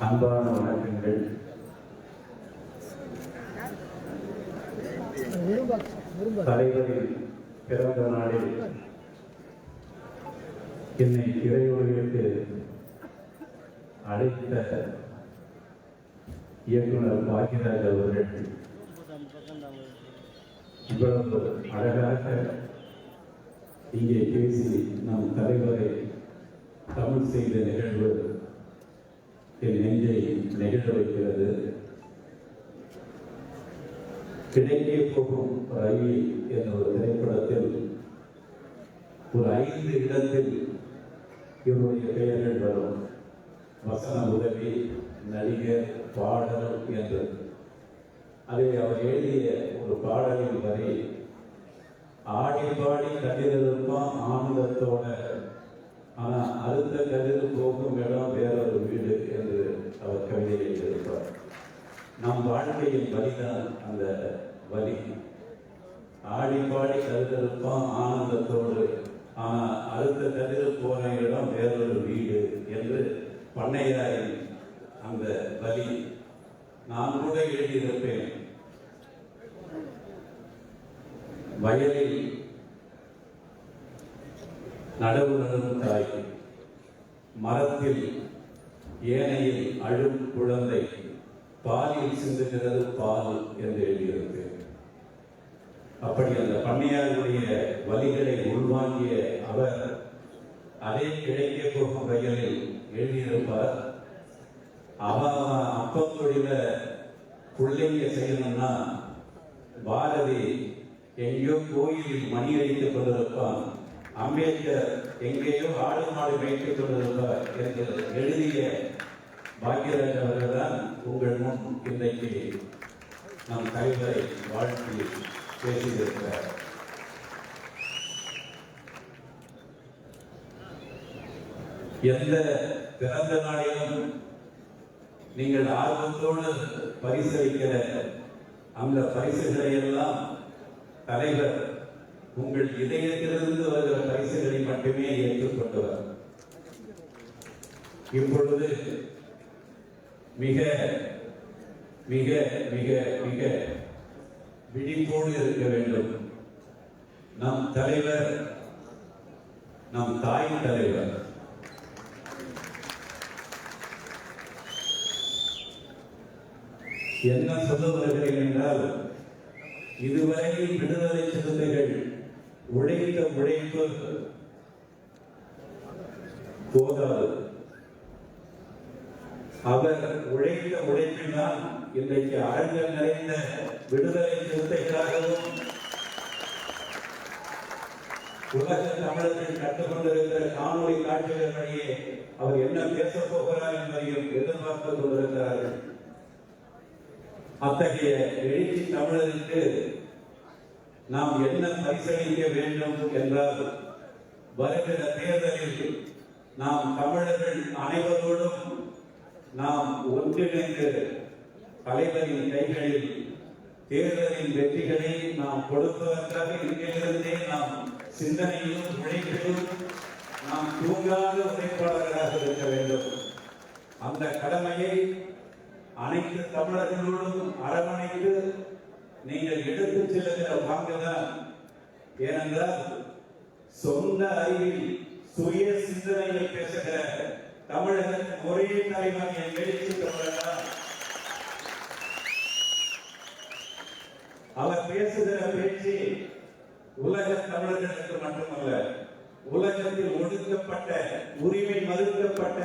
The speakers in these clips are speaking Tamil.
அன்பான வணக்கங்கள். தலைவரின் பிறந்த நாளில் என்னை இறைவனுக்கு அழைத்த இயக்குனர் பாக்கியராஜ் அவர்கள் இவ்வளவு அழகாக இங்கே பேசி நம் தலைவரை தமிழ் செய்த நிகழ்வு என் நெஞ்சை நெகிழ வைக்கிறது. கிடைக்கே போகும் ரயில் என்ற ஒரு திரைப்படத்தில் ஒரு 5 இடத்தில் இவருடைய பெயர்கள் வரும். வசன உதவி, நடிகர், பாடல் என்று. அதை அவர் எழுதிய ஒரு பாடலின் வரை ஆடி பாடி கதிரிருப்பான் ஆனந்தத்தோட, ஆனா அடுத்த கதிர் போகும் இடம் வேறொரு வீடு என்று அவர் கவிதை எழுதியிருப்பார். நம் வாழ்க்கையின் வலிதான் அந்த வலி. ஆடி பாடி கதிரிருப்பான் ஆனந்தத்தோடு, ஆனா அடுத்த கதிர் போன இடம் வேறொரு வீடு என்று பண்ணையாரின் அந்த வலி நான் கூட எழுதியிருப்பேன். வயலில் நடவு நடும் தாய், மரத்தில் ஏனையில் அழும் குழந்தை, பாலில் சிந்துகிறது பால் என்று எழுதியிருப்பேன். அப்படி அந்த பண்ணையாருடைய வலிகளை உள்வாங்கிய அவர் அதே கிடைக்க போகும் வயலில் எழுதியிருப்பார். அவன் அப்பம் தொழில பிள்ளைங்க செய்யணும்னா பாரதி எங்கேயோ கோயிலில் மணி வைத்துக் கொண்டிருப்பான், அம்பேத்கர் எங்கேயோ ஆடு மாடு வைத்துக் கொண்டிருப்பார் என்று எழுதிய பாக்கியராஜ் அவர்கள் தான் உங்கள் முன் இன்றைக்கு நம் தலைவரை வாழ்த்தி பேசியிருக்கிறார். எந்த பிறந்த நாளிலும் நீங்கள் ஆர்வத்தோடு பரிசளிக்கிற அந்த பரிசுகளை எல்லாம் தலைவர் உங்கள் இதயத்திலிருந்து வருகிற பரிசுகளை மட்டுமே ஏற்றுக்கொண்டவர். இப்பொழுது மிக மிக மிக மிக விழிப்போடு இருக்க வேண்டும். நம் தலைவர் நம் தாய் தலைவர். என்ன சொல்ல வருகிறேன் என்றால், இதுவரையில் விடுதலை சிறுத்தைகள் உழைத்த உழைப்பு போதாது. அவர் உழைத்த உழைப்பினால் இன்றைக்கு அரங்கில் நிறைந்த விடுதலை சிறுத்தைகளாகவும் உலக தமிழர்கள் கற்றுக்கொண்டிருக்கிற காணொலி காட்சிகளிலேயே அவர் என்ன பேசப் போகிறார் என்பதையும் எதிர்பார்த்துக் கொண்டிருக்கிறார்கள். அத்தகைய எழுச்சி தமிழருக்கு நாம் என்ன பரிசளிக்க வேண்டும் என்றால், வருகிற தேர்தலில் நாம் தமிழர்கள் அனைவரோடும் நாம் ஒன்றிணைந்து தலைவரின் கைகளில் தேர்தலின் வெற்றிகளை நாம் கொடுப்பதற்காக இங்கிருந்தே நாம் சிந்தனையிலும் உழைப்பிலும் நாம் தூங்காத உழைப்பாளர்களாக இருக்க வேண்டும். அந்த கடமையை அனைத்து தமிழர்களோடும் அரவணைத்து நீங்கள் எடுத்துச் செல்லுகிற பங்குதான். ஏனென்றால் சொந்த அறிவில் சுய சிந்தனையில் பேசுகிற தமிழகத்தின் ஒரே தலைவர் என் எழுச்சி தமிழர். அவர் பேசுகிற பேச்சு உலக தமிழர்களுக்கு மட்டுமல்ல, உலகத்தில் ஒடுக்கப்பட்ட, உரிமை மறுக்கப்பட்ட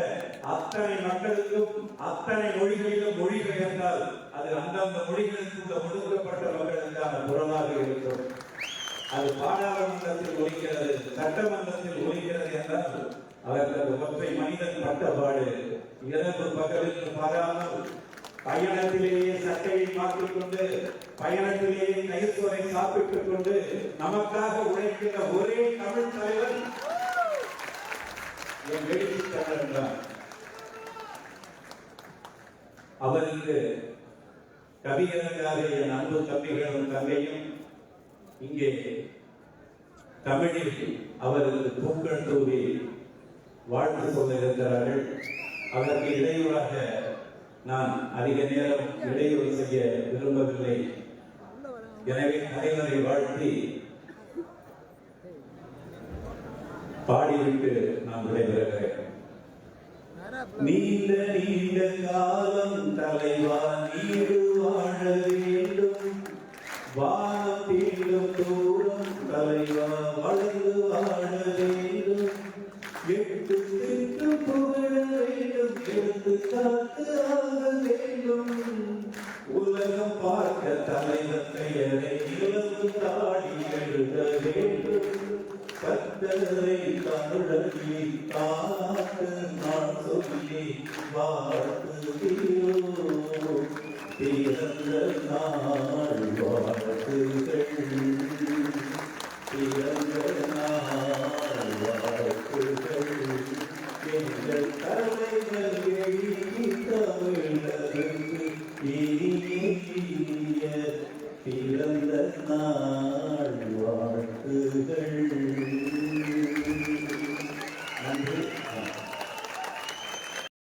அத்தனை மக்களுக்கும் அத்தனை மொழிகளிலும் மொழிபெயர்ந்தால் அது அந்தந்த மொழிகளுக்கு ஒடுக்கப்பட்ட மக்களுக்கான குரலாக இருக்கும். அது பாராளுமன்றத்தில் ஒலிக்கிறது, சட்டமன்றத்தில் ஒலிக்கிறது என்றால் அதற்கு ஒற்றை மனிதன் பட்டபாடு. இரவு பகலில் பாராமல் பயணத்திலேயே சட்டையை மாற்றிக் கொண்டு, பயணத்திலேயே கைசோரை சாப்பிட்டுக் கொண்டு நமக்காக உழைக்கிற ஒரே தமிழ் தலைவர் என் எழுச்சி தமிழர் என்றார். அவருக்கு கவியரங்காக என் அன்பு தம்பிகளும் தங்கையும் இங்கே தமிழில் அவருக்கு பூக்கள் தூவி வாழ்த்து சொல்ல இருக்கிறார்கள். அதற்கு இடையூறாக நான் அதிக நேரம் இடையூறு செய்ய விரும்பவில்லை. எனவே தலைவரை வாழ்த்தி பாடிவிட்டு நான் விடைபெறுகிறேன். நீண்ட நீண்ட காலம் தலைவா நீடு வாழ வேண்டும், வானம் தீண்டும் தூரம் தலைவா வளர்ந்து வாழ வேண்டும், எட்டு திட்டு புகழ வேண்டும், எடுத்து காத்து ஆக வேண்டும், உலகம் பார்க்க தலைவர் பெயரை இழந்து தாடி எழுத வேண்டும், கத்தரை தமிழகி காத்து நான் சொல்லி வாழ்த்துகிறோ, பிறந்த நாள் வாழ்த்துகள், பிறந்த நாள் வாழ்த்துகள், எங்கள் தலைவர் எழுதி தமிழருக்கு இனிய பிறந்த நாள்